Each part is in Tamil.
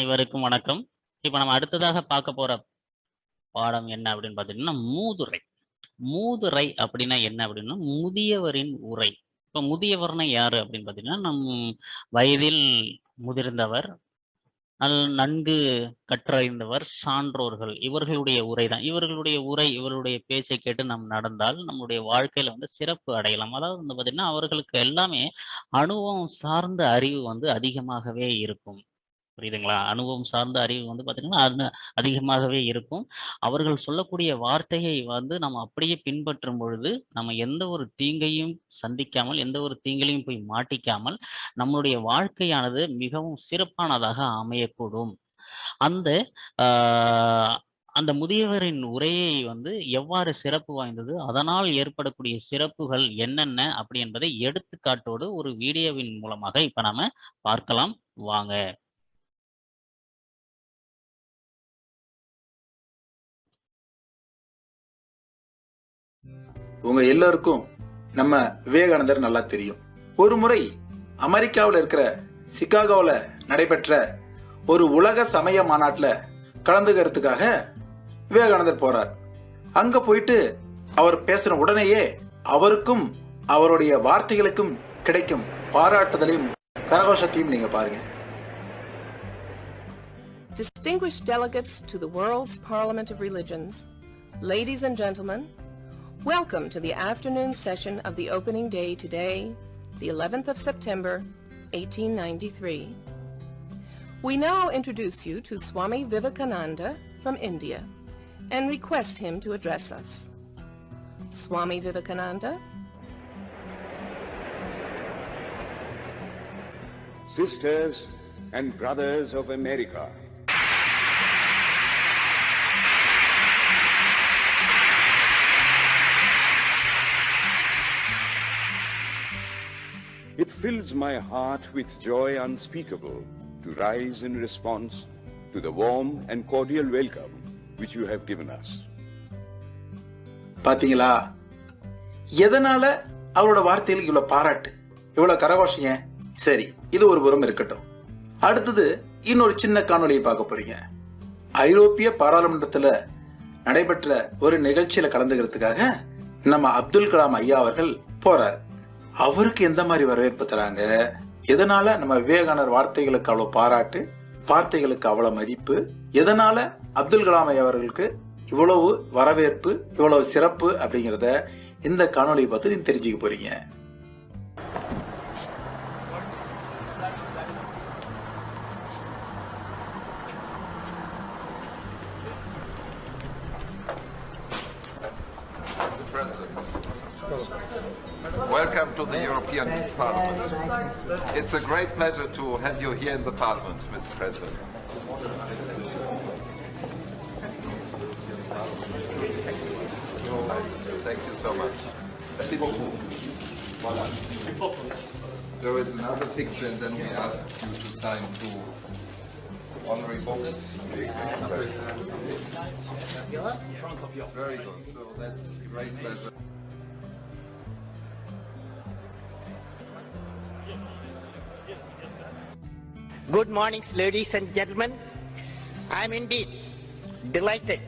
அனைவருக்கும் வணக்கம். இப்ப நம்ம அடுத்ததாக பார்க்க போற பாடம் என்ன அப்படின்னு பார்த்தீங்கன்னா, மூதுரை. மூதுரை அப்படின்னா என்ன அப்படின்னா, முதியவரின் உரை. இப்ப முதியவர்னா யாரு அப்படின்னு பார்த்தீங்கன்னா, வயதில் முதிர்ந்தவர், நன்கு கற்றறிந்தவர், சான்றோர்கள். இவர்களுடைய உரை தான். இவர்களுடைய உரை, இவர்களுடைய பேச்சை கேட்டு நாம் நடந்தால், நம்முடைய வாழ்க்கையில சிறப்பு அடையலாம். அதாவது பார்த்தீங்கன்னா, அவர்களுக்கு எல்லாமே அனுபவம் சார்ந்த அறிவு அதிகமாகவே இருக்கும். புரியுதுங்களா? அனுபவம் சார்ந்த அறிவு பார்த்தீங்கன்னா, அதிகமாகவே இருக்கும். அவர்கள் சொல்லக்கூடிய வார்த்தையை நம்ம அப்படியே பின்பற்றும் பொழுது, நம்ம எந்த ஒரு தீங்கையும் சந்திக்காமல், எந்த ஒரு தீங்கிலயும் போய் மாட்டிக்காமல், நம்மளுடைய வாழ்க்கையானது மிகவும் சிறப்பானதாக அமையக்கூடும். அந்த ஆ அந்த முதியவரின் உரையை எவ்வாறு சிறப்பு வாய்ந்தது, அதனால் ஏற்படக்கூடிய சிறப்புகள் என்னென்ன அப்படி என்பதை எடுத்துக்காட்டோடு ஒரு வீடியோவின் மூலமாக இப்ப நாம பார்க்கலாம். வாங்க. உங்க எல்லாருக்கும் நம்ம விவேகானந்தர் நல்லா தெரியும். ஒரு முறை அமெரிக்காவில் இருக்கிற சிகாகோவில் நடைபெற்ற ஒரு உலக சமய மாநாட்டில் கலந்துக்கிறதுக்காக விவேகானந்தர் போறார். அங்க போயிட்டு அவர் பேசுற உடனேயே அவருக்கும் அவருடைய வார்த்தைகளுக்கும் கிடைக்கும் பாராட்டுதலையும் கரகோஷத்தையும் நீங்க பாருங்க. Distinguished delegates to the world's Parliament of Religions, ladies and gentlemen, welcome to the afternoon session of the opening day today, the 11th of September, 1893. We now introduce you to Swami Vivekananda from India and request him to address us. Swami Vivekananda. Sisters and brothers of America, it fills my heart with joy unspeakable to rise in response to the warm and cordial welcome which you have given us. பாத்தீங்களா, எதனால அவரோட வார்த்தைகளுக்கு இவ்வளவு பாராட்டு, இவ்வளவு கரகோஷங்க? சரி, இது ஒரு புறம் இருக்கட்டும். அடுத்தது இன்னொரு சின்ன காணொலியை பார்க்க போறீங்க. ஐரோப்பிய பாராளுமன்றத்தில் நடைபெற்ற ஒரு நிகழ்ச்சியில கலந்துக்கிறதுக்காக நம்ம அப்துல் கலாம் ஐயா அவர்கள் போறார். அவருக்கு எந்த மாதிரி வரவேற்பு தராங்க, எதனால நம்ம விவேகானந்தர் வார்த்தைகளுக்கு அவ்வளவு பாராட்டு, வார்த்தைகளுக்கு அவ்வளவு மதிப்பு, எதனால அப்துல் கலாம் ஐயா அவர்களுக்கு இவ்வளவு வரவேற்பு, இவ்வளவு சிறப்பு அப்படிங்கிறத இந்த காணொலியை பார்த்து நீங்க தெரிஞ்சுக்க போறீங்க. Welcome to the European Parliament. It's a great pleasure to have you here in the Parliament, Mr. President. Thank you so much. Merci beaucoup. Voilà. There is another picture and then we ask you to sign two honorary books. Very good. So that's a great pleasure. Good morning, ladies and gentlemen. I am indeed delighted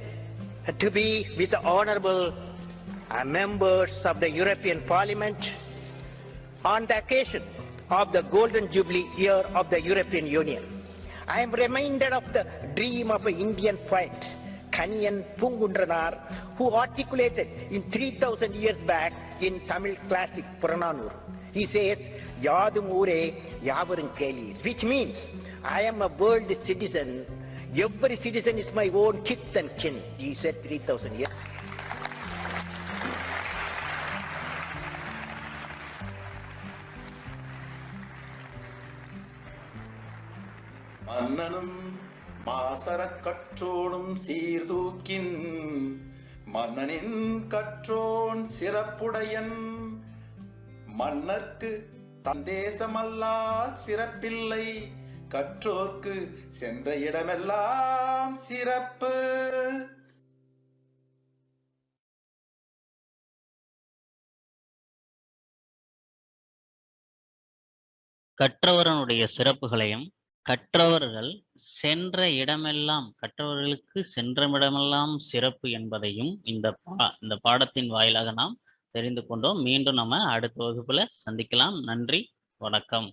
to be with the honorable members of the European Parliament on the occasion of the Golden Jubilee year of the European Union. I am reminded of the dream of an Indian poet, Kaniyan Pungundranar, who articulated in 3000 years back in Tamil classic Purananur. He says, Yadum Ure Yavarum Kelir, which means I am a world citizen. Every citizen is my own kith and kin. He said 3000 years. மன்னனும் மாசரக் கற்றோனும் சீர்தூக்கின், மன்னனின் கற்றோன் சிறப்புடையன், மன்னர்க்கு தந்தேசமல்லால் சிறப்பில்லை, கற்றோர்க்கு சென்ற இடமெல்லாம் சிறப்பு. கற்றவரனுடைய சிறப்புகளையும் கற்றவர்கள் சென்ற இடமெல்லாம் கற்றவர்களுக்கு சென்ற இடமெல்லாம் சிறப்பு என்பதையும் இந்த பாடத்தின் வாயிலாக நாம் தெரிந்து கொண்டோம். மீண்டும் நம்ம அடுத்த வகுப்புல சந்திக்கலாம். நன்றி, வணக்கம்.